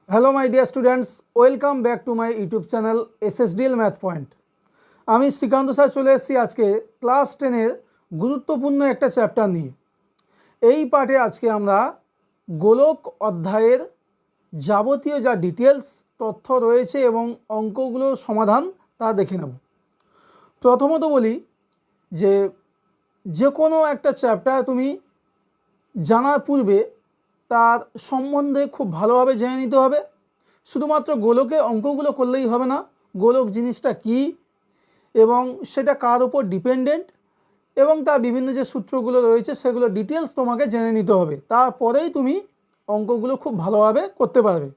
Hello my dear students, welcome back to my YouTube channel SSDL math point. আমি Srikanta sir চলে এসেছি আজকে class 10-এর গুরুত্বপূর্ণ একটা চ্যাপ্টার নিয়ে। এই পার্টে আজকে আমরা গোলক অধ্যায়ের যাবতীয় যা ডিটেলস তথ্য রয়েছে এবং অঙ্কগুলোর সমাধান তা দেখে নেব। প্রথমত বলি যে কোনো একটা চ্যাপ্টার তুমি জানার পূর্বে তার সম্বন্ধে খুব ভালোভাবে জেনে নিতে হবে। শুধুমাত্র গোলকে অঙ্কগুলো করলেই হবে না, গোলক জিনিসটা কি এবং সেটা কার উপর ডিপেন্ডেন্ট এবং তার বিভিন্ন যে সূত্রগুলো রয়েছে সেগুলো ডিটেলস তোমাকে জেনে নিতে হবে, তারপরেই তুমি অঙ্কগুলো খুব ভালোভাবে করতে পারবে।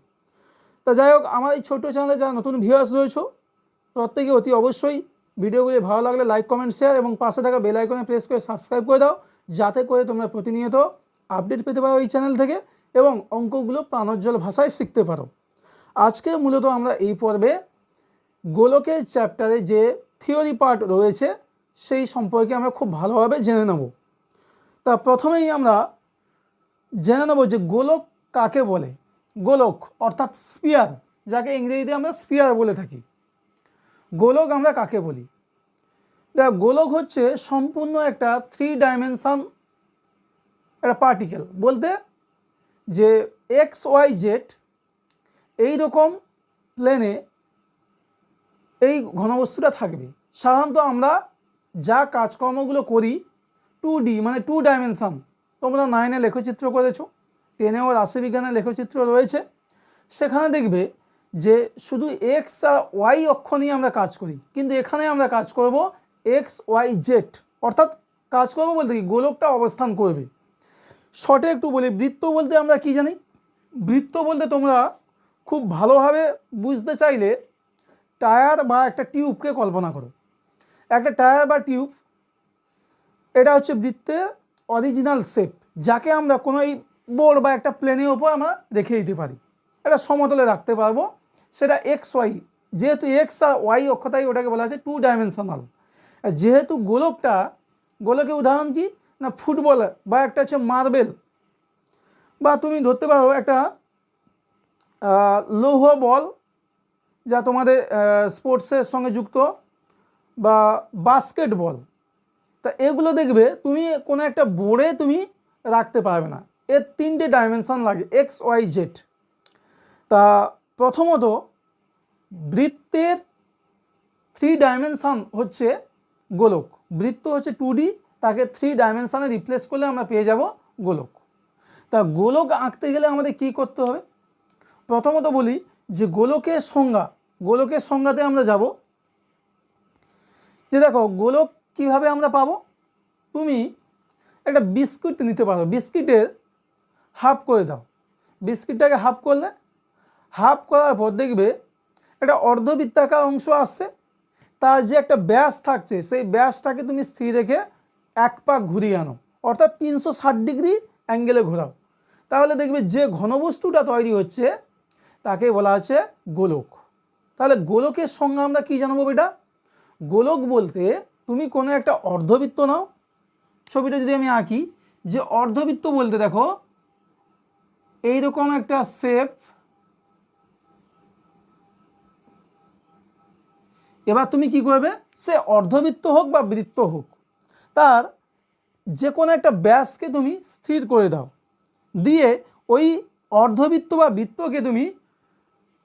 তা যাই হোক, আমার এই ছোটো চ্যানেলে যারা নতুন ভিউয়ার্স রয়েছে প্রত্যেকে অতি অবশ্যই ভিডিওগুলি ভালো লাগলে লাইক কমেন্ট শেয়ার এবং পাশে থাকা বেল আইকনে প্রেস করে সাবস্ক্রাইব করে দাও, যাতে করে তোমরা প্রতিনিয়ত আপডেট পেতে পারো এই চ্যানেল থেকে এবং অঙ্কগুলো প্রাণোজ্জ্বল ভাষায় শিখতে পারো। আজকে মূলত আমরা এই পর্বে গোলকের চ্যাপ্টারে যে থিওরি পার্ট রয়েছে সেই সম্পর্কে আমরা খুব ভালোভাবে জেনে নেব। তা প্রথমেই আমরা জেনে নেব যে গোলক কাকে বলে। গোলক অর্থাৎ স্পিয়ার, যাকে ইংরেজিতে আমরা স্পিয়ার বলে থাকি, গোলক আমরা কাকে বলি। গোলক হচ্ছে সম্পূর্ণ একটা 3 ডাইমেনশন একটা পার্টিকেল, বলতে যে XYZ এই রকম প্লেনে এই ঘনবস্তুটা থাকবে। সাধারণত আমরা যা কাজকর্মগুলো করি 2D মানে 2 ডাইমেনশন, তোমরা 9-এ লেখচিত্র করেছো, 10-এও রাশিবিজ্ঞানের লেখচিত্র রয়েছে, সেখানে দেখবে যে শুধু X আর Y অক্ষ নিয়ে আমরা কাজ করি, কিন্তু এখানে আমরা কাজ করব XYZ, অর্থাৎ কাজ করবো বলতে কি গোলকটা অবস্থান করবে। শর্টে একটু বলি, বৃত্ত বলতে আমরা কি জানি। বৃত্ত বলতে তোমরা খুব ভালোভাবে বুঝতে চাইলে টায়ার বা একটা টিউবকে কল্পনা করো। একটা টায়ার বা টিউব, এটা হচ্ছে বৃত্তের অরিজিনাল শেপ, যাকে আমরা কোনো এই বোর্ড বা একটা প্লেনের ওপর আমরা রেখে দিতে পারি, এটা সমতলে রাখতে পারবো। সেটা XY, যেহেতু X আর Y অক্ষ, তাই ওটাকে বলা হচ্ছে 2 ডাইমেনশনাল। যেহেতু গোলকের উদাহরণ কি না, ফুটবল বা একটা হচ্ছে মার্বেল, বা তুমি ধরতে পারো একটা লৌহ বল যা তোমাদের স্পোর্টসের সঙ্গে যুক্ত, বা বাস্কেটবল। তা এগুলো দেখবে তুমি কোনো একটা বোর্ডে তুমি রাখতে পারবে না, এর 3টে ডাইমেনশন লাগে XYZ। তা প্রথমত বৃত্তের 3 ডাইমেনশন হচ্ছে গোলক। বৃত্ত হচ্ছে 2D, তাকে 3 ডাইমেনশনে রিপ্লেস করলে আমরা পেয়ে যাব গোলক। তা গোলক আঁকতে গেলে আমাদের কি করতে হবে? প্রথমত বলি যে গোলকের সংজ্ঞাতে আমরা যাব। যে দেখো, গোলক কিভাবে আমরা পাবো। তুমি একটা বিস্কুট নিতে পারো, বিস্কিটের হাফ করে দাও, বিস্কিটটাকে হাফ করলে, হাফ করার পর দেখবে একটা অর্ধবৃত্তাকার অংশ আসছে, তার যে একটা ব্যাস থাকছে সেই ব্যাসটাকে তুমি স্থির রেখে এক পাক ঘুরিয়ে আনো, অর্থাৎ 360 ডিগ্রি অ্যাঙ্গেলে ঘোরাও, তাহলে দেখবে যে ঘনবস্তুটা তৈরি হচ্ছে তাকে বলা হচ্ছে গোলক। তাহলে গোলকের সংজ্ঞা আমরা কি জানবো বেটা? গোলক বলতে তুমি কোনো একটা অর্ধবৃত্ত নাও, ছবিটা যদি আমি আঁকি, যে অর্ধবৃত্ত বলতে দেখো এইরকম একটা শেপ। এবার তুমি কি করবে, সে অর্ধবৃত্ত হোক বা বৃত্ত হোক, তার যে কোনো একটা ব্যাসকে তুমি স্থির করে দাও, দিয়ে ওই অর্ধবৃত্ত বা বৃত্তকে তুমি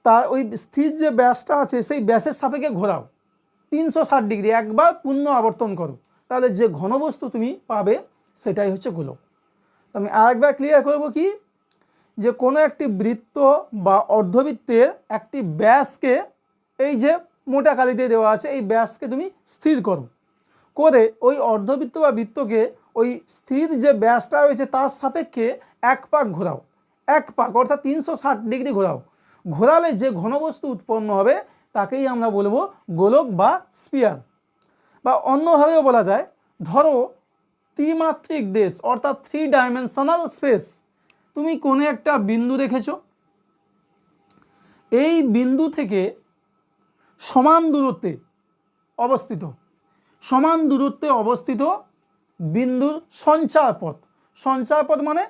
তার ওই স্থির যে ব্যাসটা আছে সেই ব্যাসের সাপেক্ষে ঘোরাও 360 ডিগ্রি, একবার পূর্ণ আবর্তন করো, তাহলে যে ঘনবস্তু তুমি পাবে সেটাই হচ্ছে গোলক। আমি আরেকবার ক্লিয়ার করব কি, যে কোনো একটি বৃত্ত বা অর্ধবৃত্তের একটি ব্যাসকে, এই যে মোটা কালিতে দেওয়া আছে এই ব্যাসকে তুমি স্থির করো, করে ওই অর্ধবৃত্ত বা বৃত্তকে ওই স্থির যে ব্যাসটা রয়েছে তার সাপেক্ষে এক পাক ঘোরাও, এক পাক অর্থাৎ 360 ডিগ্রি ঘোরাও। ঘোরালে যে ঘনবস্তু উৎপন্ন হবে তাকেই আমরা বলবো গোলক বা স্পিয়ার। বা অন্যভাবেও বলা যায়, ধরো ত্রিমাত্রিক দেশ অর্থাৎ 3 ডাইমেনশনাল স্পেস, তুমি কোনো একটা বিন্দু রেখেছো, এই বিন্দু থেকে সমান দূরত্বে অবস্থিত বিন্দুর সঞ্চারপথ মানে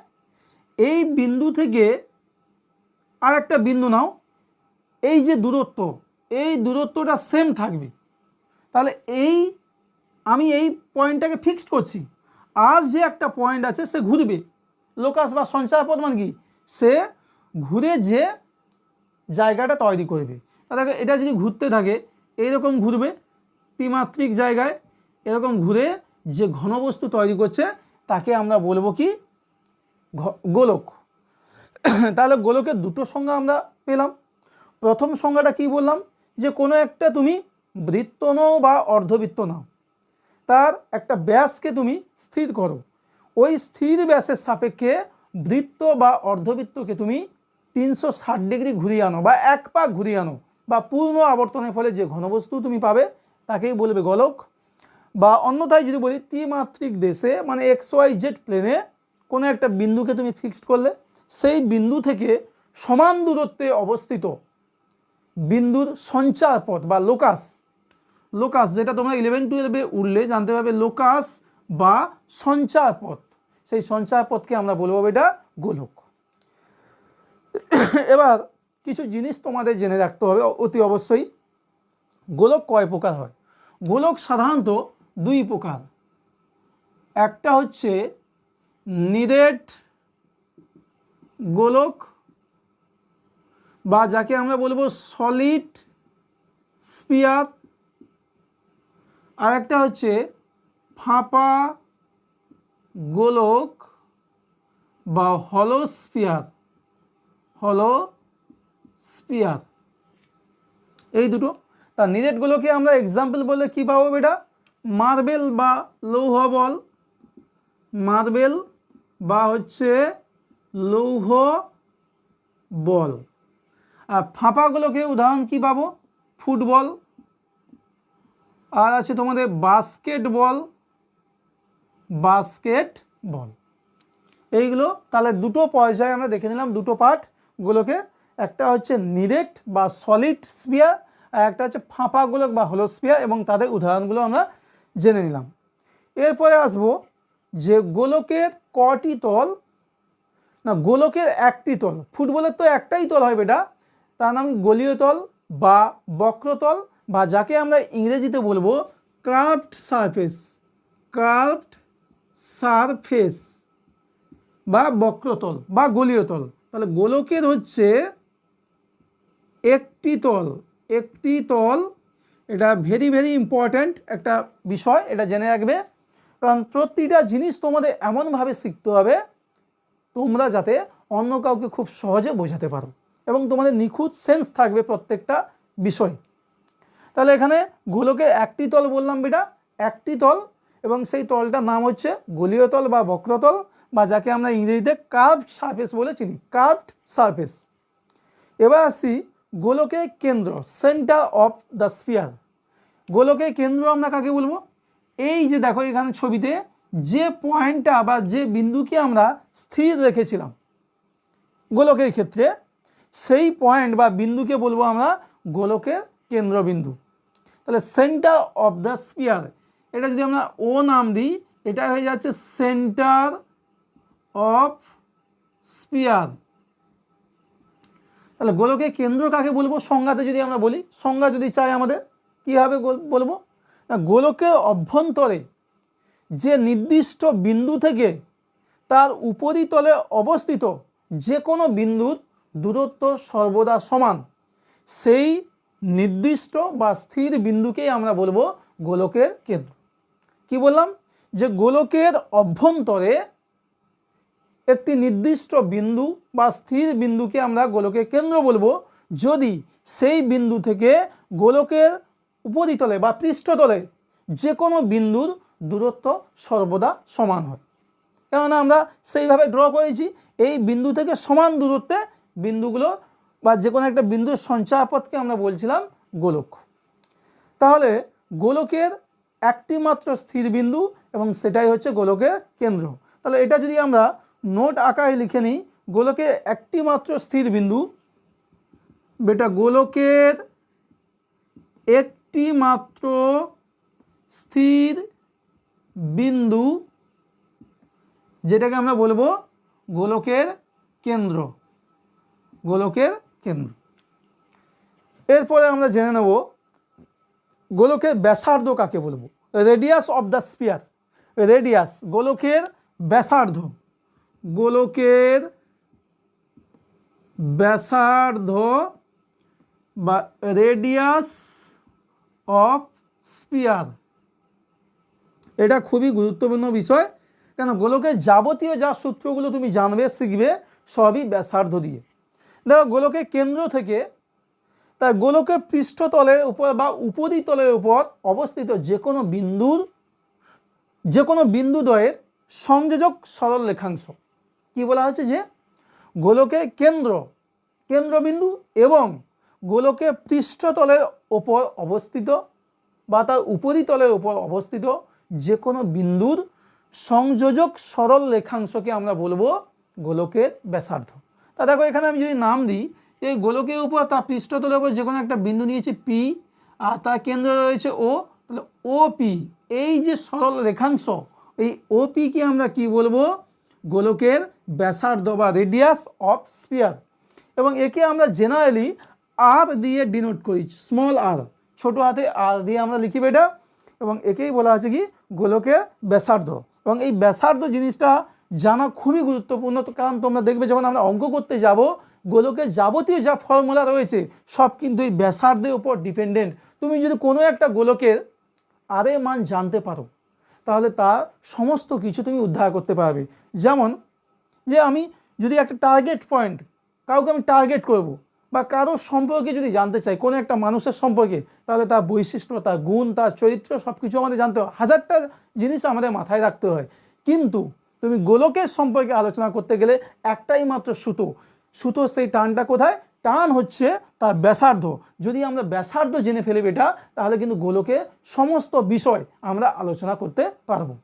এই বিন্দু থেকে আর একটা বিন্দু নাও, এই যে দূরত্ব, এই দূরত্বটা সেম থাকবে। তাহলে আমি এই পয়েন্টটাকে ফিক্সড করছি, আর যে একটা পয়েন্ট আছে সে ঘুরবে। লোকাস বা সঞ্চারপথ মানে কি, সে ঘুরে যে জায়গাটা তৈরি করবে। তাহলে এটা যদি ঘুরতে থাকে এইরকম ঘুরবে ত্রিমাত্রিক জায়গায়, এরকম ঘুরে যে ঘনবস্তু তৈরি করছে তাকে আমরা বলবো কি, গোলক। তাহলে গোলকের দুটো সংজ্ঞা আমরা পেলাম। প্রথম সংজ্ঞাটা কি বললাম, যে কোনো একটা তুমি বৃত্ত নাও বা অর্ধবৃত্ত নাও, তার একটা ব্যাসকে তুমি স্থির করো, ওই স্থির ব্যাসের সাপেক্ষে বৃত্ত বা অর্ধবৃত্তকে তুমি 360 ডিগ্রি ঘুরিয়ে আনো বা এক পাক ঘুরিয়ে আনো, বা পূর্ণ আবর্তনের ফলে যে ঘনবস্তু তুমি পাবে তাকেই বলবে গোলক। বা অন্যথায় যদি বলি, ত্রিমাত্রিক দেশে মানে XYZ প্লেনে কোনো একটা বিন্দুকে তুমি ফিক্সড করলে, সেই বিন্দু থেকে সমান দূরত্বে অবস্থিত বিন্দুর সঞ্চার পথ বা লোকাস, যেটা তোমরা 11-12 উঠলে জানতে পারবে, লোকাস বা সঞ্চার পথ, সেই সঞ্চার পথকে আমরা বলবো এটা গোলক। এবার কিছু জিনিস তোমাদের জেনে রাখতে হবে অতি অবশ্যই। গোলক কয় প্রকার হয়? গোলক সাধারণত দুই প্রকার। একটা হচ্ছে নিরেট গোলক, বা যাকে আমরা বলবো সলিড স্পিয়ার, আর একটা হচ্ছে ফাঁপা গোলক বা হলো স্পিয়ার। এই দুটো। তা নিরেট গোলকে আমরা এক্সাম্পল বললে কি পাবো বেটা? মার্বেল বা লৌহ বল, মার্বেল বা হচ্ছে লৌহ বল। আর ফাঁপা গোলকে উদাহরণ কি পাবো? ফুটবল, আর আছে তোমাদের বাস্কেটবল। এইগুলো তাহলে দুটো পর্যায়ে আমরা দেখে নিলাম, দুটো পার্ট গোলকে। একটা হচ্ছে নিরেট বা সলিড স্পিয়ার, আর একটা হচ্ছে ফাঁপা গোলক বা হলো স্পিয়ার, এবং তাদের উদাহরণগুলো আমরা জেনে নিলাম। এরপরে আসবো যে গোলকের কটি তল না, গোলকের একটি তল। ফুটবলের তো একটাই তল হয় বেটা, তার নাম গোলীয় তল বা বক্রতল, বা যাকে আমরা ইংরেজিতে বলবো কার্ভড সারফেস বা বক্রতল বা গোলীয় তল। তাহলে গোলকের হচ্ছে একটি তল, এটা ভেরি ভেরি ইম্পর্ট্যান্ট একটা বিষয়, এটা জেনে রাখবে। কারণ প্রতিটা জিনিস তোমাদের এমনভাবে শিখতে হবে তোমরা যাতে অন্য কাউকে খুব সহজে বোঝাতে পারো, এবং তোমাদের নিখুঁত সেন্স থাকবে প্রত্যেকটা বিষয়। তাহলে এখানে গোলকে একটি তল বললাম বেটা, একটি তল, এবং সেই তলটার নাম হচ্ছে গোলীয় তল বা বক্রতল, বা যাকে আমরা ইংরেজিতে কার্ভড সারফেস বলে চিনি, কার্ভড সারফেস। এবার আসি গোলকের কেন্দ্র, সেন্টার অফ দ্য স্ফিয়ার। গোলকের কেন্দ্র আমরা কাকে বলবো? এই যে দেখো এখানে ছবিতে যে পয়েন্টটা বা যে বিন্দুকে আমরা স্থির রেখেছিলাম গোলকের ক্ষেত্রে, সেই পয়েন্ট বা বিন্দুকে বলবো আমরা গোলকের কেন্দ্রবিন্দু। তাহলে সেন্টার অফ দ্য স্ফিয়ার, এটা যদি আমরা ও নাম দিই, এটা হয়ে যাচ্ছে সেন্টার অফ স্ফিয়ার। তাহলে গোলকের কেন্দ্র কাকে বলবো? সংজ্ঞাতে যদি আমরা বলি, সংজ্ঞা যদি চাই আমাদের, কীভাবে বলবো? না, গোলকের অভ্যন্তরে যে নির্দিষ্ট বিন্দু থেকে তার উপরিতলে অবস্থিত যে কোনো বিন্দুর দূরত্ব সর্বদা সমান, সেই নির্দিষ্ট বা স্থির বিন্দুকেই আমরা বলবো গোলকের কেন্দ্র। কি বললাম? যে গোলকের অভ্যন্তরে একটি নির্দিষ্ট বিন্দু বা স্থির বিন্দুকে আমরা গোলকের কেন্দ্র বলবো যদি সেই বিন্দু থেকে গোলকের উপরিতলে বা পৃষ্ঠতলে যে কোনো বিন্দুর দূরত্ব সর্বদা সমান হয়। কেননা আমরা সেইভাবে ড্র করেছি, এই বিন্দু থেকে সমান দূরত্বে বিন্দুগুলো বা যে কোনো একটা বিন্দুর সঞ্চারপথকে আমরা বলছিলাম গোলক। তাহলে গোলকের একটি মাত্র স্থির বিন্দু, এবং সেটাই হচ্ছে গোলকের কেন্দ্র। তাহলে এটা যদি আমরা নোট আকারে লিখে নিই, গোলকের একটি মাত্র স্থির বিন্দু বেটা, গোলকের একটি মাত্র স্থির বিন্দু, যেটাকে আমরা বলবো গোলকের কেন্দ্র। গোলকের কেন্দ্র। এরপরে আমরা জেনে নেব গোলকের ব্যাসার্ধ কাকে বলবো। Radius of the spear, radius গোলকের ব্যাসার্ধ, গোলকের ব্যাসার্ধ বা রেডিয়াস অফ স্পিয়ার, এটা খুবই গুরুত্বপূর্ণ বিষয়। কেন, গোলকের যাবতীয় যা সূত্রগুলো তুমি জানবে শিখবে সবই ব্যাসার্ধ দিয়ে। দেখো গোলকের কেন্দ্র থেকে তার গোলকের পৃষ্ঠতলের উপর বা উপরিতলের উপর অবস্থিত যে কোনো বিন্দুদ্বয়ের সংযোজক সরল রেখাংশ কি বলা হচ্ছে, যে গোলকের কেন্দ্রবিন্দু এবং গোলকের পৃষ্ঠতলের উপর অবস্থিত বা তার উপরিতলের উপর অবস্থিত যে কোনো বিন্দুর সংযোজক সরল রেখাংশকে আমরা বলবো গোলকের ব্যাসার্ধ। তা দেখো এখানে আমি যদি নাম দিই, এই গোলকের উপর তার পৃষ্ঠতলের উপর যে কোনো একটা বিন্দু নিয়েছি পি, আর তার কেন্দ্র রয়েছে ও, তাহলে ও পি, এই যে সরল রেখাংশ, এই ও পিকে আমরা কি বলবো, গোলকের ব্যাসার্ধ বা রেডিয়াস অফ স্পিয়ার। এবং একে আমরা জেনারেলি আর দিয়ে ডিনোট করি, স্মল আর, ছোট হাতে আর দিয়ে আমরা লিখি এটা, এবং একেই বলা হচ্ছে কি গোলকের ব্যাসার্ধ। এবং এই ব্যাসার্ধ জিনিসটা জানা খুবই গুরুত্বপূর্ণ, কারণ তোমরা দেখবে যখন আমরা অঙ্ক করতে যাব গোলকের যাবতীয় যা ফর্মুলা রয়েছে সব কিন্তু এই ব্যাসার্ধের উপর ডিপেন্ডেন্ট। তুমি যদি কোনো একটা গোলকের আরে মান জানতে পারো তাহলে তার সমস্ত কিছু তুমি উদ্ধার করতে পারবে। যেমন যে আমি যদি একটা টার্গেট পয়েন্ট, কাউকে আমি টার্গেট করব বা কারোর সম্পর্কে যদি জানতে চাই, কোনো একটা মানুষের সম্পর্কে, তাহলে তার বৈশিষ্ট্য, তার গুণ, তার চরিত্র সব কিছু আমাদের জানতে হয়, হাজারটা জিনিস আমাদের মাথায় রাখতে হয়। কিন্তু তুমি গোলকের সম্পর্কে আলোচনা করতে গেলে একটাই মাত্র সুতো, সেই টানটা কোথায়, টান হচ্ছে তার ব্যাসার্ধ। যদি আমরা ব্যাসার্ধ জেনে ফেলি এটা, তাহলে কিন্তু গোলকের সমস্ত বিষয় আমরা আলোচনা করতে পারবো।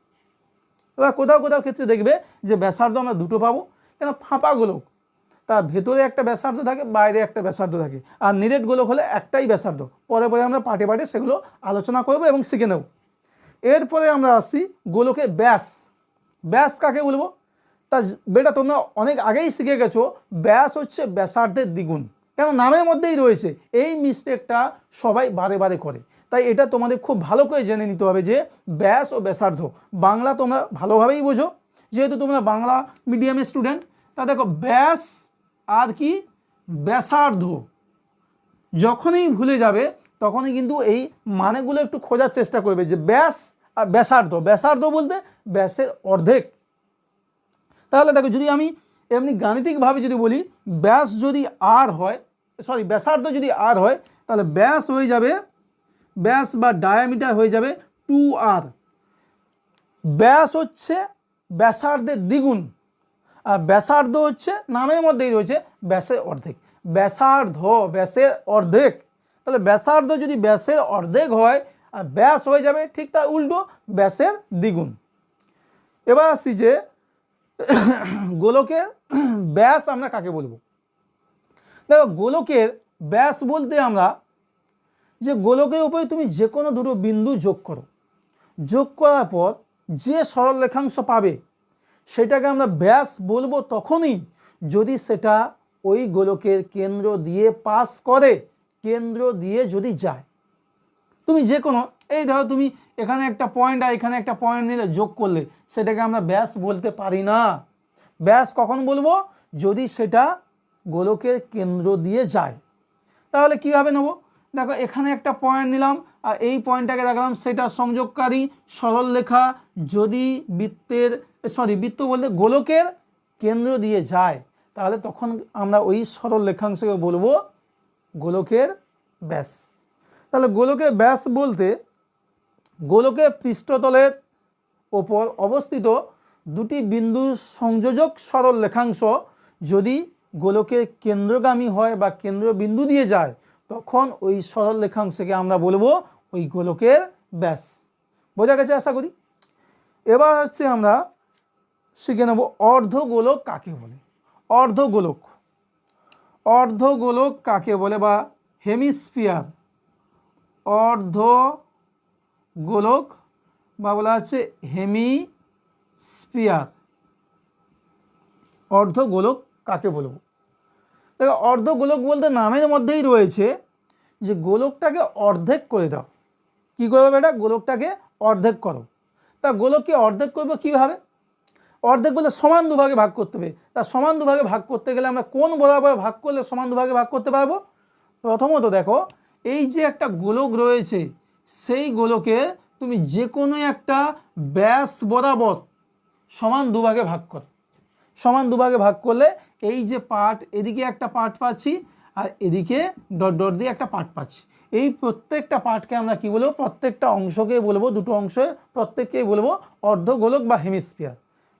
এবার কোথাও ক্ষেত্রে দেখবে যে ব্যাসার্ধ আমরা দুটো পাবো, কেন, ফাঁপা গোলক তার ভেতরে একটা ব্যাসার্ধ থাকে, বাইরে একটা ব্যাসার্ধ থাকে, আর নিরেট গোলক হলে একটাই ব্যাসার্ধ। পরে আমরা পাটে সেগুলো আলোচনা করব এবং শিখে নেব। এরপরে আমরা আসছি গোলকের ব্যাস কাকে বলবো। তা বেটা তোমরা অনেক আগেই শিখে গেছো, ব্যাস হচ্ছে ব্যাসার্ধের দ্বিগুণ। কেন, নামের মধ্যেই রয়েছে। এই মিস্টেকটা সবাই বারে করে, তাই এটা তোমাদের খুব ভালো করে জেনে নিতে হবে যে ব্যাস ও ব্যাসার্ধ বাংলা তোমরা ভালোভাবেই বোঝো, যেহেতু তোমরা বাংলা মিডিয়ামের স্টুডেন্ট। তা দেখো ব্যাস আর কি ব্যাসার্ধ যখনই ভুলে যাবে তখনই কিন্তু এই মানেগুলো একটু খোঁজার চেষ্টা করবে, যে ব্যাস আর ব্যাসার্ধ বলতে ব্যাসের অর্ধেক। তাহলে দেখো যদি আমি এমনি গাণিতিকভাবে যদি বলি, ব্যাসার্ধ যদি আর হয় তাহলে ব্যাস হয়ে যাবে, ব্যাস বা ডায়ামিটার হয়ে যাবে 2r। ব্যাস হচ্ছে ব্যাসার্ধের দ্বিগুণ, আর ব্যাসার্ধ হচ্ছে নামের মধ্যেই রয়েছে ব্যাসের অর্ধেক। ব্যাসের অর্ধেক, তাহলে ব্যাসার্ধ যদি ব্যাসের অর্ধেক হয় আর ব্যাস হয়ে যাবে ঠিক তার উল্টো ব্যাসের দ্বিগুণ। এবার আসছি যে গোলকের ব্যাস আমরা কাকে বলবো। দেখো গোলকের ব্যাস বলতে আমরা যে গোলকের উপরে তুমি যে কোনো দুটো বিন্দু যোগ করার পর যে সরল রেখাংশ পাবে সেটাকে আমরা ব্যাস বলবো তখনই যদি সেটা ওই গোলকের কেন্দ্র দিয়ে পাস করে, কেন্দ্র দিয়ে যদি যায়। তুমি যে কোনো, এই ধরো তুমি এখানে একটা পয়েন্ট আর এখানে একটা পয়েন্ট নিলে যোগ করলে, সেটাকে আমরা ব্যাস বলতে পারি না। ব্যাস কখন বলবো, যদি সেটা গোলকের কেন্দ্র দিয়ে যায়। তাহলে কীভাবে নেব, দেখো এখানে একটা পয়েন্ট নিলাম আর এই পয়েন্টটাকে দেখালাম, সেটা সংযোগকারী সরল রেখা যদি বৃত্ত বলতে গোলকের কেন্দ্র দিয়ে যায়, তাহলে তখন আমরা ওই সরল রেখাংশকে বলবো গোলকের ব্যাস। তাহলে গোলকের ব্যাস বলতে গোলকের পৃষ্ঠতলের ওপর অবস্থিত দুটি বিন্দুর সংযোজক সরল রেখাংশ যদি গোলকের কেন্দ্রগামী হয় বা কেন্দ্রবিন্দু দিয়ে যায়, তখন ওই সরল রেখাংশকে আমরা বলবো ওই গোলকের ব্যাস। বোঝা গেছে আশা করি। এবার হচ্ছে আমরা শিখে নেব অর্ধগোলক কাকে বলে। অর্ধগোলক কাকে বলে বা হেমিস্ফিয়ার, অর্ধগোলক বা বলা হচ্ছে হেমিস্ফিয়ার। অর্ধগোলক কাকে বলবো, দেখো অর্ধগোলক বলতে নামের মধ্যেই রয়েছে যে গোলকটাকে অর্ধেক করে দাও। কী করবে বেটা? গোলকটাকে অর্ধেক করো। তা গোলককে অর্ধেক করবো কীভাবে? অর্ধেক বলে সমান দুভাগে ভাগ করতে হবে। তা সমান দুভাগে ভাগ করতে গেলে আমরা কোন বরাবর ভাগ করলে সমান দুভাগে ভাগ করতে পারবো? প্রথমত দেখো, এই যে একটা গোলক রয়েছে সেই গোলকে তুমি যে কোনো একটা ব্যাস বরাবর সমান দুভাগে ভাগ করো। সমান দুভাগে ভাগ করলে এই যে পার্ট, এদিকে একটা পার্ট পাচ্ছি আর এদিকে ডট ডট দিয়ে একটা পার্ট পাচ্ছি। এই প্রত্যেকটা পার্টকে আমরা কি বলবো? প্রত্যেকটা অংশকে বলবো, দুটো অংশে প্রত্যেককেই বলবো অর্ধগোলক বা হেমিস্ফিয়ার।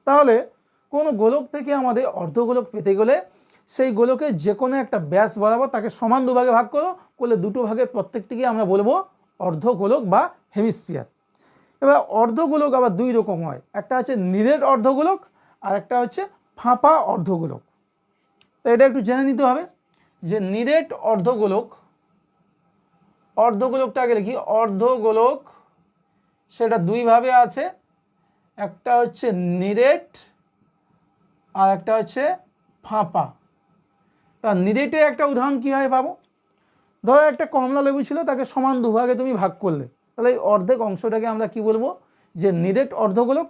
তাহলে কোনো গোলক থেকে আমাদের অর্ধগোলক পেতে গেলে সেই গোলকের যে কোনো একটা ব্যাস বরাবর তাকে সমান দুভাগে ভাগ করলে দুটো ভাগে প্রত্যেকটিকে আমরা বলবো অর্ধগোলক বা হেমিস্ফিয়ার। এবার অর্ধগোলক আবার দুই রকম হয়, একটা হচ্ছে নিরেট অর্ধগোলক আর একটা হচ্ছে ফাঁপা অর্ধগোলক। তো এটা একটু জেনে নিতে হবে যে নিরেট অর্ধগোলক, অর্ধগোলকটাকে লিখি অর্ধগোলক, সেটা দুইভাবে আছে, একটা হচ্ছে নিরেট আর একটা হচ্ছে ফাঁপা। তা নিরেটে একটা উদাহরণ কী হয় পাবো? ধরো একটা কমলা লেবু ছিল, তাকে সমান দুভাগে তুমি ভাগ করলে, তাহলে এই অর্ধেক অংশটাকে আমরা কি বলবো? যে নিরেট অর্ধগোলক।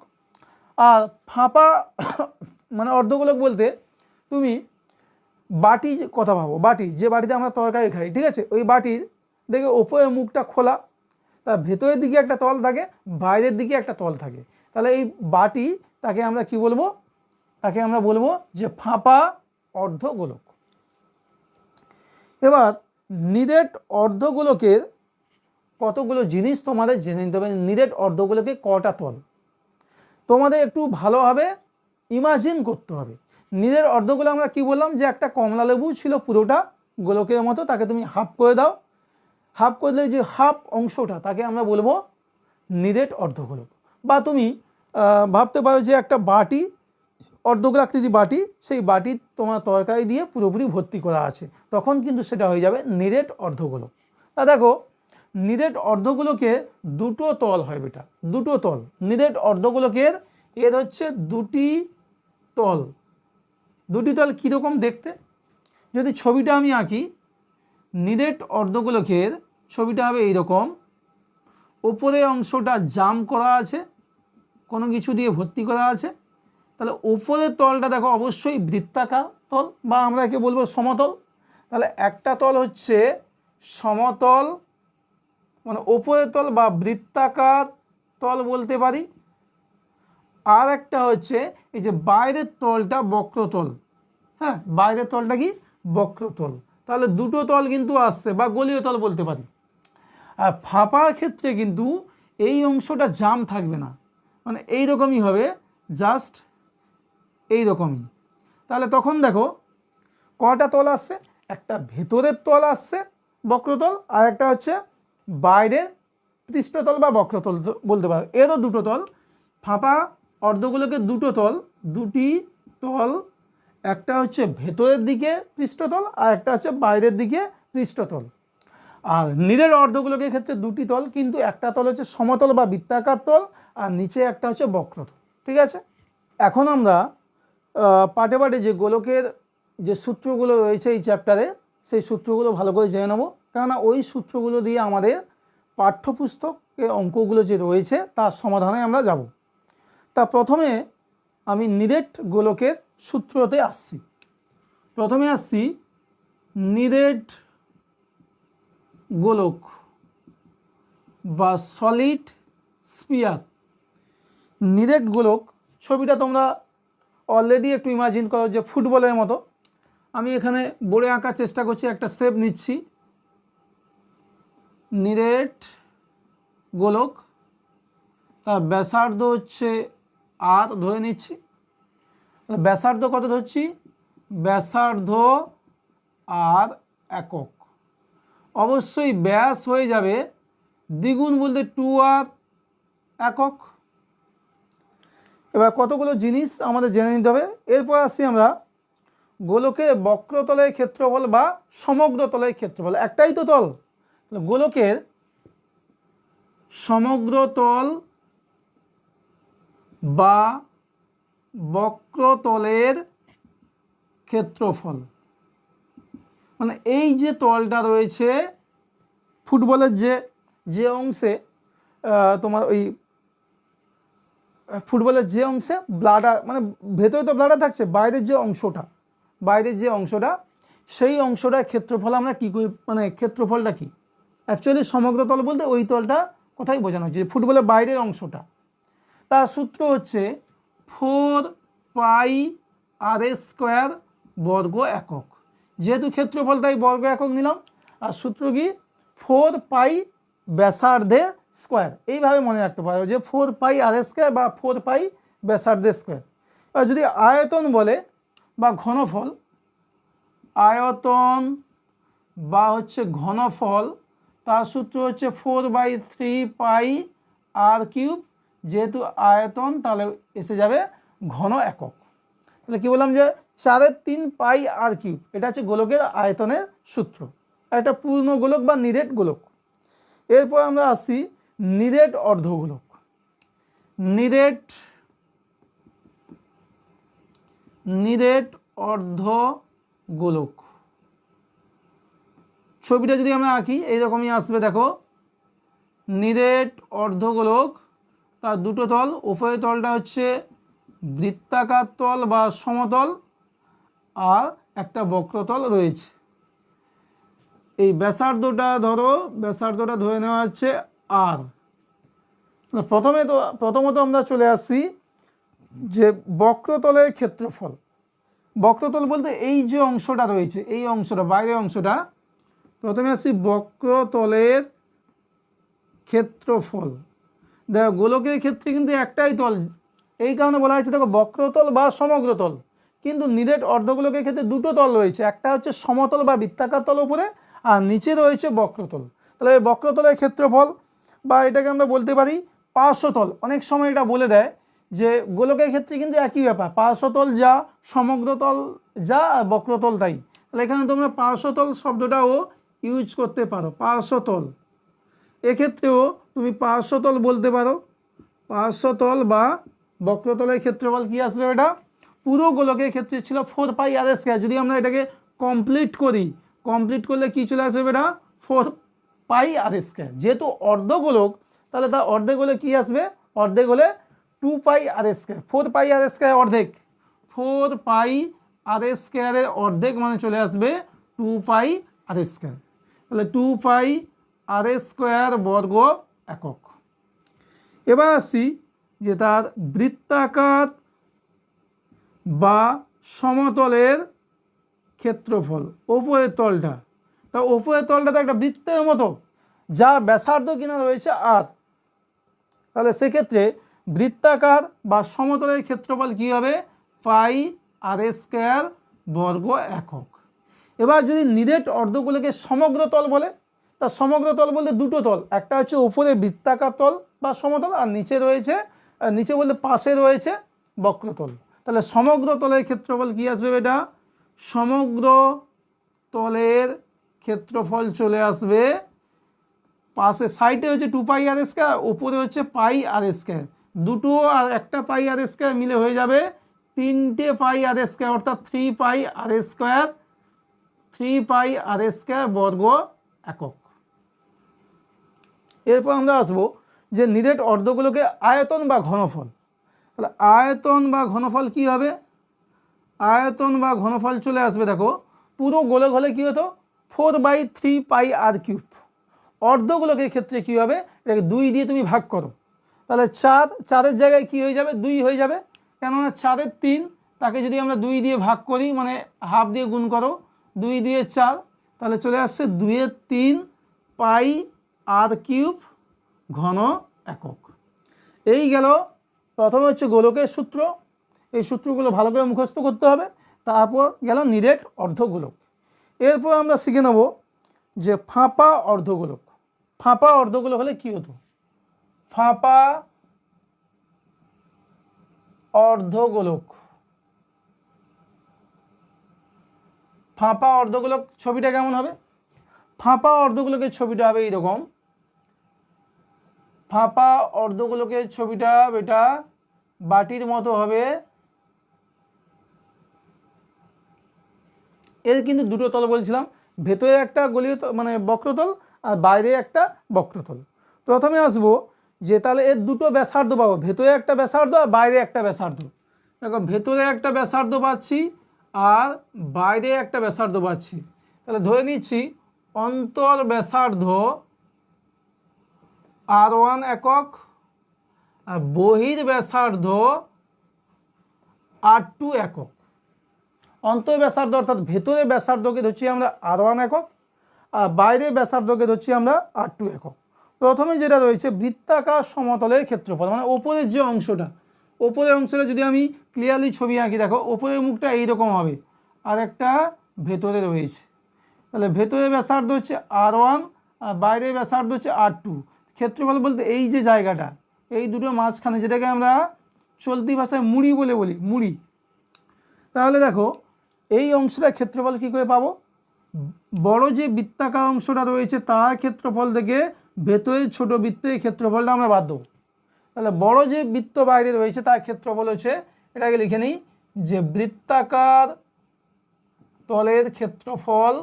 আর ফাঁপা মানে অর্ধগোলক বলতে তুমি বাটি কথা ভাবো, বাটি, যে বাটিতে আমরা তরকারি খাই, ঠিক আছে, ওই বাটির দেখে ওপরের মুখটা খোলা, তার ভেতরের দিকে একটা তল থাকে, বাইরের দিকে একটা তল থাকে, তাহলে এই বাটি তাকে আমরা কি বলবো? তাকে আমরা বলবো যে ফাঁপা অর্ধগোলক। এবার নিরেট অর্ধগোলকের কতগুলো জিনিস তোমাদের জেনে নিতে হবে। নিরেট অর্ধগোলকে কটা তল তোমাদের একটু ভালোভাবে ইমাজিন করতে হবে। নিরেট অর্ধগোলক আমরা কি বললাম? যে একটা কমলা লেবু ছিল পুরোটা গোলকের মতো, তাকে তুমি হাফ করে দাও, হাফ করলে যে হাফ অংশটা তাকে আমরা বলবো নিরেট অর্ধগোলক। বা তুমি ভাবতে পারো যে একটা বাটি, অর্ধগোলাকৃতি বাটি, সেই বাটি তোমার তরকারি দিয়ে পুরোপুরি ভর্তি করা আছে, তখন কিন্তু সেটা হয়ে যাবে নিরেট অর্ধগোলক। তা দেখো, নিরেট অর্ধগোলকের দুটো তল হয় বেটা, দুটো তল। নিরেট অর্ধগোলকের এর হচ্ছে দুটি তল। দুটি তল কীরকম দেখতে? যদি ছবিটা আমি আঁকি, নিরেট অর্ধগোলকের ছবিটা হবে এইরকম। ওপরের অংশটা জাম করা আছে, কোনো কিছু দিয়ে ভর্তি করা আছে, তাহলে ওপরের তলটা দেখো অবশ্যই বৃত্তাকার তল, বা আমরা একে বলবো সমতল। তাহলে একটা তল হচ্ছে সমতল, মানে ওপরের তল বা বৃত্তাকার তল বলতে পারি। আর একটা হচ্ছে এই যে বাইরের তলটা বক্রতল। হ্যাঁ, বাইরের তলটা কি? বক্রতল। তাহলে দুটো তল কিন্তু আসছে, বা গলীয় তল বলতে পারি। আর ফাঁপার ক্ষেত্রে কিন্তু এই অংশটা জাম থাকবে না, মানে এইরকমই হবে, জাস্ট এইরকমই। তাহলে তখন দেখো কটা তল আসছে? একটা ভেতরের তল আসছে বক্রতল, আর একটা হচ্ছে বাইরের পৃষ্ঠতল বা বক্রতল বলতে পারো। এরও দুটো তল। ফাঁপা অর্ধগোলকের দুটো তল, দুটি তল, একটা হচ্ছে ভেতরের দিকে পৃষ্ঠতল আর একটা হচ্ছে বাইরের দিকে পৃষ্ঠতল। আর নিরেট অর্ধগোলকের ক্ষেত্রে দুটি তল, কিন্তু একটা তল হচ্ছে সমতল বা বৃত্তাকার তল, আর নিচে একটা হচ্ছে বক্রতল। ঠিক আছে, এখন আমরা পাটে পাটে যে গোলকের যে সূত্রগুলো রয়েছে এই চ্যাপ্টারে, সেই সূত্রগুলো ভালো করে জেনে নেব, কেননা ওই সূত্রগুলো দিয়ে আমাদের পাঠ্যপুস্তকের অঙ্কগুলো যে রয়েছে তার সমাধানে আমরা যাব। তা প্রথমে আমি নিরেট গোলকের সূত্রতে আসছি। প্রথমে আসছি নিরেট গোলক বা সলিড স্পিয়ার। নিরেট গোলক ছবিটা তোমরা অলরেডি একটু ইমাজিন করো যে ফুটবলের মতো। আমি এখানে বোর্ডে আঁকার চেষ্টা করছি, একটা শেপ নিচ্ছি। নিরেট গোলক, তার ব্যাসার্ধ হচ্ছে আর ধরে নিচ্ছি। ব্যাসার্ধ কত ধরছি? ব্যাসার্ধ আর একক। অবশ্যই ব্যাস হয়ে যাবে দ্বিগুণ, বলতে 2r একক। এবার কতগুলো জিনিস আমাদের জেনে নিতে হবে। এরপর আসছি আমরা গোলকের বক্রতলের ক্ষেত্রফল বা সমগ্র তলের ক্ষেত্রফল। একটাই তো তল, গোলকের সমগ্র তল বা বক্রতলের ক্ষেত্রফল। মানে এই যে তলটা রয়েছে ফুটবলের যে অংশে তোমার ওই ফুটবলের যে অংশে ব্লাডার মানে ভেতরে তো ব্লাডার থাকছে, বাইরের যে অংশটা সেই অংশটার ক্ষেত্রফল আমরা কী করি, মানে ক্ষেত্রফলটা কি অ্যাকচুয়ালি সমগ্র তল বলতে ওই তলটা কোথায় বোঝানো হচ্ছে, ফুটবলের বাইরের অংশটা। তার সূত্র হচ্ছে 4πr² বর্গ একক। যেহেতু ক্ষেত্রফল তাই বর্গ একক নিলাম। আর সূত্র কি 4π ব্যাসার্ধের স্কোয়ার। এইভাবে মনে রাখতে পারো যে 4πr² বা 4π ব্যাসার্ধের স্কোয়ার। আর যদি আয়তন বলে বা ঘনফল, আয়তন বা হচ্ছে ঘনফল, তার সূত্র হচ্ছে 4/3πr³। যেহেতু আয়তন তাহলে এসে যাবে ঘন একক। তাহলে কি বললাম যে 4/3πr³, এটা হচ্ছে গোলকের আয়তনের সূত্র। আর এটা পূর্ণ গোলক বা নিরেট গোলক। এরপর আমরা আসি নিরেট অর্ধগোলক। নিরেট অর্ধগোলক ছবিটা যদি আমরা আঁকি এইরকমই আসবে। দেখো নিরেট অর্ধগোলক, তার দুটো তল, উপরের তলটা হচ্ছে বৃত্তাকার তল বা সমতল, আর একটা বক্রতল রয়েছে। এই ব্যাসার্ধটা ধরে নেওয়া হচ্ছে আর। প্রথমত আমরা চলে আসছি যে বক্রতলের ক্ষেত্রফল। বক্রতল বলতে এই যে অংশটা রয়েছে, এই অংশটা বাইরের অংশটা। প্রথমে আসছি বক্রতলের ক্ষেত্রফল। দেখো গোলকের ক্ষেত্রে কিন্তু একটাই তল, এই কারণে বলা হয়েছে দেখো বক্রতল বা সমগ্রতল। কিন্তু নিরেট অর্ধগোলকের ক্ষেত্রে দুটো তল রয়েছে, একটা হচ্ছে সমতল বা বৃত্তাকার তল উপরে, আর নিচে রয়েছে বক্রতল। তাহলে বক্রতলের ক্ষেত্রফল বা এটাকে আমরা বলতে পারি পার্শ্বতল। অনেক সময় এটা বলে দেয় যে গোলকের ক্ষেত্রে কিন্তু একই ব্যাপার, পার্শ্বতল যা, সমগ্রতল যা, আর বক্রতল তাই। তাহলে এখানে তোমরা পার্শ্বতল শব্দটাও ইউজ করতে পারো। পার্শ্বতল এক্ষেত্রেও তুমি পার্শ্বতল বলতে পারো। পার্শ্বতল বা বক্রতলের ক্ষেত্রফল কি আসবে, এটা পুরো গোলকের ক্ষেত্রে ছিল 4πr²। যদি আমরা এটাকে কমপ্লিট করলে কি চলে আসবে, এটা 4πr²। যেহেতু অর্ধগোলক তাহলে তার অর্ধেক হলে কি আসবে, অর্ধেক হলে 2πr²। 4πr² অর্ধেক, 4πr² এর অর্ধেক মানে চলে আসবে 2πr²। তাহলে 2πr² বর্গ একক। এবার আসি যে তার বৃত্তাকার বা সমতলের ক্ষেত্রফল। ওপরের তলটা, তা ওপরের তলটা তো একটা বৃত্তের মতো, যা ব্যাসার্ধ কিনা রয়েছে আর। তাহলে সেক্ষেত্রে বৃত্তাকার বা সমতলের ক্ষেত্রফল কি হবে, πr² বর্গ একক। এবার যদি নিরেট অর্ধগোলকের সমগ্র তল বলে, তা সমগ্র তল বলতে দুটো তল, একটা হচ্ছে উপরে বৃত্তাকার তল বা সমতল, আর নিচে বলতে পাশে রয়েছে বক্রতল। তাহলে সমগ্র তলের ক্ষেত্রফল কি আসবে, এটা সমগ্র তলের ক্ষেত্রফল চলে আসবে, পাশে সাইডে হচ্ছে 2πr², উপরে হচ্ছে πr²। দুটো আর একটা πr² মিলে হয়ে যাবে 3টে πr², অর্থাৎ 3πr² বর্গ একক। এরপর আমরা আসবো যে নিরেট অর্ধগোলকের আয়তন বা ঘনফল। তাহলে আয়তন বা ঘনফল কি হবে, আয়তন বা ঘনফল চলে আসবে। দেখো পুরো গোলক হলে কি হতো, 4/3πr³। অর্ধগোলকের ক্ষেত্রে কি হবে, এটাকে 2 দিয়ে তুমি ভাগ করো, তাহলে 4 জায়গায় কি হয়ে যাবে, 2 হয়ে যাবে। কেননা 4 3, তাকে যদি আমরা 2 দিয়ে ভাগ করি মানে হাফ দিয়ে গুণ করো, 2 দিয়ে 4, তাহলে চলে আসছে 2/3πr³ ঘন একক। এই গেল প্রথমে হচ্ছে গোলকের সূত্র। এই সূত্রগুলো ভালো করে মুখস্থ করতে হবে। তারপর গেল নিরেট অর্ধগোলক। এরপর আমরা শিখে নেব যে ফাঁপা অর্ধগোলক। ফাঁপা অর্ধগোলক হলে কি হতো, ফাঁপা অর্ধগোলক। ফাঁপা অর্ধগোলক ছবিটা কেমন হবে, ফাঁপা অর্ধগোলকের ছবিটা হবে এইরকম। ফাঁপা অর্ধগোলকের ছবিটা এটা বাটির মতো হবে। এর কিন্তু দুটো তল বলছিলাম, ভেতরে একটা গলীয় মানে বক্রতল আর বাইরে একটা বক্রতল। প্রথমে আসবো যে তাহলে এর দুটো ব্যাসার্ধ পাবো, ভেতরে একটা ব্যাসার্ধ আর বাইরে একটা ব্যাসার্ধ। দেখো ভেতরে একটা ব্যাসার্ধ পাচ্ছি আর বাইরে একটা ব্যাসার্ধ পাচ্ছি, তাহলে ধরে নিচ্ছি অন্তর ব্যাসার্ধ R1 একক আর বহির ব্যাসার্ধ R2 একক। অন্তর ব্যাসার্ধ অর্থাৎ ভেতরে ব্যাসার্ধকে ধরছি আমরা R1 একক আর বাইরে ব্যাসার্ধকে ধরছি আমরা R2 একক। প্রথমে যেটা রয়েছে বৃত্তাকার সমতলের ক্ষেত্রফল, মানে ওপরের যে অংশটা, ওপরের অংশটা যদি আমি ক্লিয়ারলি ছবি আঁকি, দেখো ওপরের মুখটা এইরকম হবে আর একটা ভেতরে রয়েছে, তাহলে ভেতরে ব্যাসার্ধ হচ্ছে R1 আর বাইরে ব্যাসার্ধ হচ্ছে R2। ক্ষেত্রফল বলতে এই যে জায়গাটা, এই দুটো মাঝখানে, যেটাকে আমরা চলতি ভাষায় মুড়ি বলে বলি, মুড়ি। তাহলে দেখো এই অংশটা ক্ষেত্রফল কী করে পাবো, বড় যে বৃত্তাকার অংশটা রয়েছে তার ক্ষেত্রফল থেকে ভেতরের ছোট বৃত্তের ক্ষেত্রফলটা আমরা বাদ দেবো। তাহলে বড় যে বৃত্ত বাইরে রয়েছে তার ক্ষেত্রফল হচ্ছে, এটাকে লিখে নিই যে বৃত্তাকার তলের ক্ষেত্রফল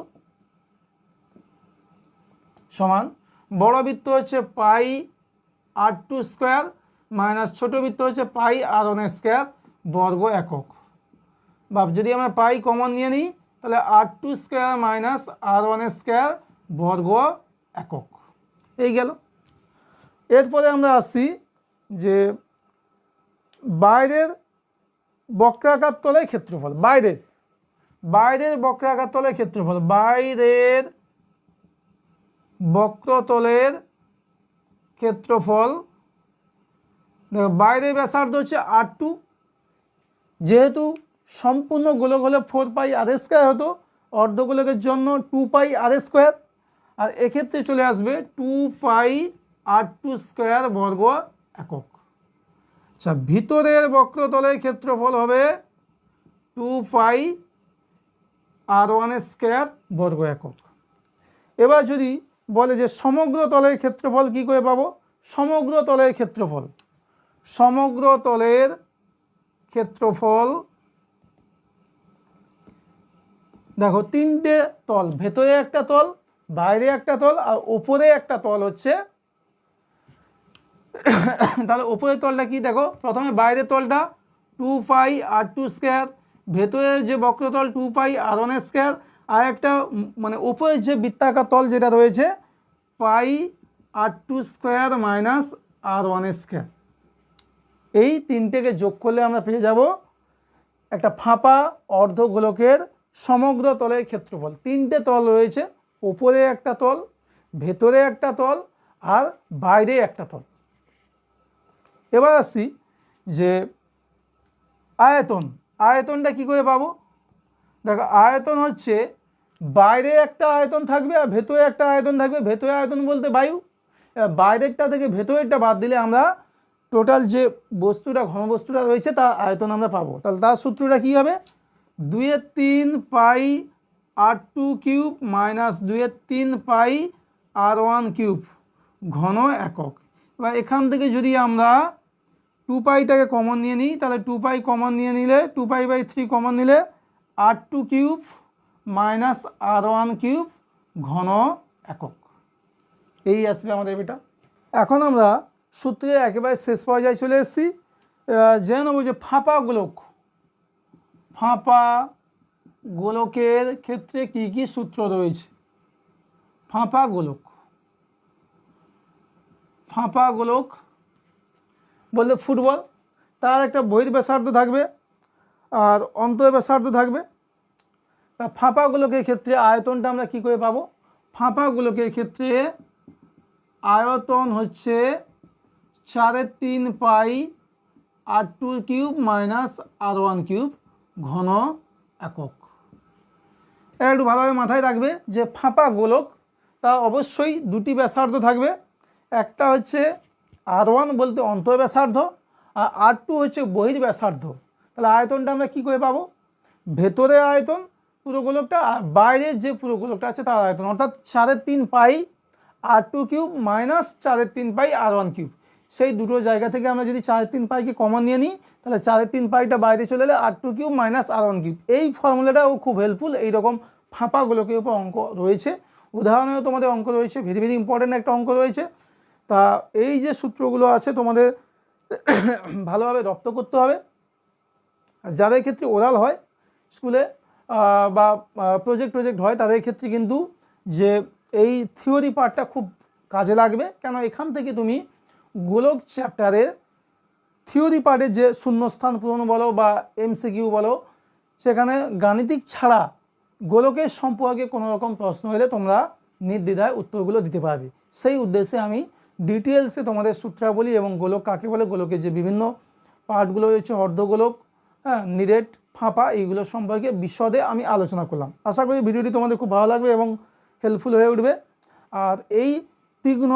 সমান বড় বৃত্ত হচ্ছে পাই R2 স্কোয়ার মাইনাস ছোট বৃত্ত হচ্ছে পাই R1 স্কোয়ার বর্গ একক। বা যদি আমরা পাই কমন নিয়ে নিই তাহলে R2 square minus R1 square বর্গ একক। এই গেল। এরপরে আমরা আসছি যে বাইরের বক্রাকার তলের ক্ষেত্রফল, বাইরের বক্রাকার তলের ক্ষেত্রফল, বাইরের বক্রতলের ক্ষেত্রফল। দেখো বাইরের ব্যাসার্ধ হচ্ছে R2, যেহেতু সম্পূর্ণ গোলক হলে 4 পাই R স্কোয়ার হতো, অর্ধগোলকের জন্য 2 পাই R স্কোয়ার, আর এক্ষেত্রে চলে আসবে 2 পাই R2 স্কোয়ার বর্গ একক। আচ্ছা, ভিতরের বক্রতলের ক্ষেত্রফল হবে 2 পাই R1 স্কোয়ার বর্গ একক। এবার যদি বলে যে সমগ্র তলের ক্ষেত্রফল কি করে পাবো, সমগ্র তলের ক্ষেত্রফল, সমগ্র তলের ক্ষেত্রফল দেখো তিনটে তল, ভেতরে একটা তল, বাইরে একটা তল আর উপরে একটা তল হচ্ছে। তাহলে উপরের তলটা কি, দেখো প্রথমে বাইরের তলটা 2 পাই R2 স্কোয়ার, ভেতরের যে বক্রতল 2 পাই R1 স্কোয়ার, আর একটা মানে উপরের যে বৃত্তাকার তল যেটা রয়েছে পাই R2 square minus R1 square. এই তিনটেকে যোগ করলে আমরা পেয়ে যাব একটা ফাঁপা অর্ধগোলকের সমগ্র তলের ক্ষেত্রফল। তিনটে তল রয়েছে, উপরে একটা তল, ভেতরে একটা তল আর বাইরে একটা তল। এবার আসছি যে আয়তন, আয়তনটা কি করে পাবো, দেখো আয়তন হচ্ছে বাইরে একটা আয়তন থাকবে আর ভেতরে একটা আয়তন থাকবে। ভেতরে আয়তন বলতে বায়ু, বাইরেরটা থেকে ভেতরেরটা বাদ দিলে আমরা টোটাল যে বস্তুটা ঘনবস্তুটা রয়েছে তার আয়তন আমরা পাবো। তাহলে তার সূত্রটা কী হবে, 2/3 পাই R2 কিউব মাইনাস 2/3 পাই R1 কিউব ঘন একক। এবার এখান থেকে যদি আমরা 2 পাইটাকে কমন নিয়ে নিই, তাহলে 2 পাই কমন নিয়ে নিলে 2 পাই বাই 3 কমন নিলে R2 cube minus R1 cube ঘন একক। এই আসবে আমাদের এটা। এখন আমরা সূত্রে একেবারে শেষ পর্যায়ে চলে এসেছি। জেনে নেব যে ফাঁপা গোলক, ফাঁপা গোলকের ক্ষেত্রে কি কি সূত্র রয়েছে। ফাঁপা গোলক, ফাঁপা গোলক বললে ফুটবল, তার একটা বহির ব্যাসার্ধ থাকবে আর অন্তর ব্যাসার্ধ থাকবে। তা ফাঁপা গোলকের ক্ষেত্রে আয়তনটা আমরা কি করে পাবো, ফাঁপা গোলকের ক্ষেত্রে আয়তন হচ্ছে 3.5 পাই R2 cube minus R1 cube ঘন একক। এটা একটু ভালোভাবে মাথায় রাখবে যে ফাঁপা গোলক তা অবশ্যই দুটি ব্যাসার্ধ থাকবে, একটা হচ্ছে R1 বলতে অন্তর ব্যাসার্ধ আর R2 হচ্ছে বহির ব্যাসার্ধ। তাহলে আয়তনটা আমরা কী করে পাবো, ভেতরে আয়তন পুরো গোলকটা আর বাইরের যে পুরো গোলকটা আছে তার আয়তন, অর্থাৎ 3.5 পাই R2 কিউব মাইনাস 3.5 পাই R1 কিউব। সেই দুটো জায়গা থেকে আমরা যদি 3.5 পাইকে কমন নিয়ে নিই তাহলে 3.5 পাইটা বাইরে চলে এলে R2 cube minus R1 cube. এই ফর্মুলাটাও খুব হেল্পফুল, এইরকম ফাঁপা গোলকের উপর অঙ্ক রয়েছে, উদাহরণেও তোমাদের অঙ্ক রয়েছে, ভেরি ভেরি ইম্পর্টেন্ট একটা অঙ্ক রয়েছে। তা এই যে সূত্রগুলো আছে তোমাদের ভালোভাবে রপ্ত করতে হবে। যাদের ক্ষেত্রে ওরাল হয় স্কুলে বা প্রজেক্ট হয় তাদের ক্ষেত্রে কিন্তু যে এই থিওরি পার্টটা খুব কাজে লাগবে, কেন এখান থেকে তুমি গোলক চ্যাপ্টারের থিওরি পার্টের যে শূন্যস্থান পূরণ বলো বা এমসিকিউ বলো, সেখানে গাণিতিক ছাড়া গোলকের সম্পর্কে কোনো রকম প্রশ্ন হলে তোমরা নির্দ্বিধায় উত্তরগুলো দিতে পারবে। সেই উদ্দেশ্যে আমি ডিটেলসে তোমাদের সূত্রাবলী এবং গোলক কাকে বলে, গোলকের যে বিভিন্ন পার্টগুলো রয়েছে, অর্ধগোলক, নিরেট, ফাঁপা, এইগুলো সম্পর্কে বিশদে আমি আলোচনা করলাম। আশা করি ভিডিওটি তোমাদের খুব ভালো লাগবে এবং হেল্পফুল হয়ে উঠবে। আর এই তীক্ষ্ণ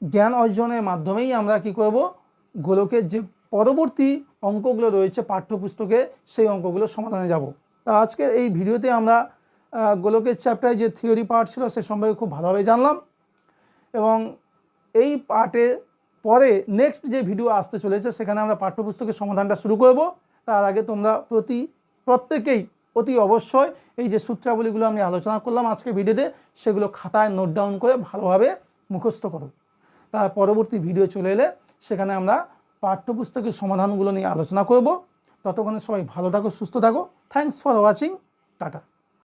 জ্ঞান অর্জনের মাধ্যমেই আমরা কি করব, গোলকের যে পরবর্তী অঙ্কগুলো রয়েছে পাঠ্যপুস্তকে সেই অঙ্কগুলো সমাধানে যাব। তা আজকে এই ভিডিওতে আমরা গোলকের চ্যাপ্টারে যে থিওরি পার্ট ছিল সে সম্পর্কে খুব ভালোভাবে জানলাম, এবং এই পার্টের পরে নেক্সট যে ভিডিও আসতে চলেছে সেখানে আমরা পাঠ্যপুস্তকের সমাধানটা শুরু করব। তার আগে তোমরা প্রত্যেকেই অতি অবশ্যই এই যে সূত্রাবলীগুলো আমি আলোচনা করলাম আজকে ভিডিওতে, সেগুলো খাতায় নোট ডাউন করে ভালোভাবে মুখস্থ করো। তার পরবর্তী ভিডিও চলে এলে সেখানে আমরা পাঠ্যপুস্তকের সমাধানগুলো নিয়ে আলোচনা করব। ততক্ষণে সবাই ভালো থাকো, সুস্থ থাকো। Thanks for watching. টাটা।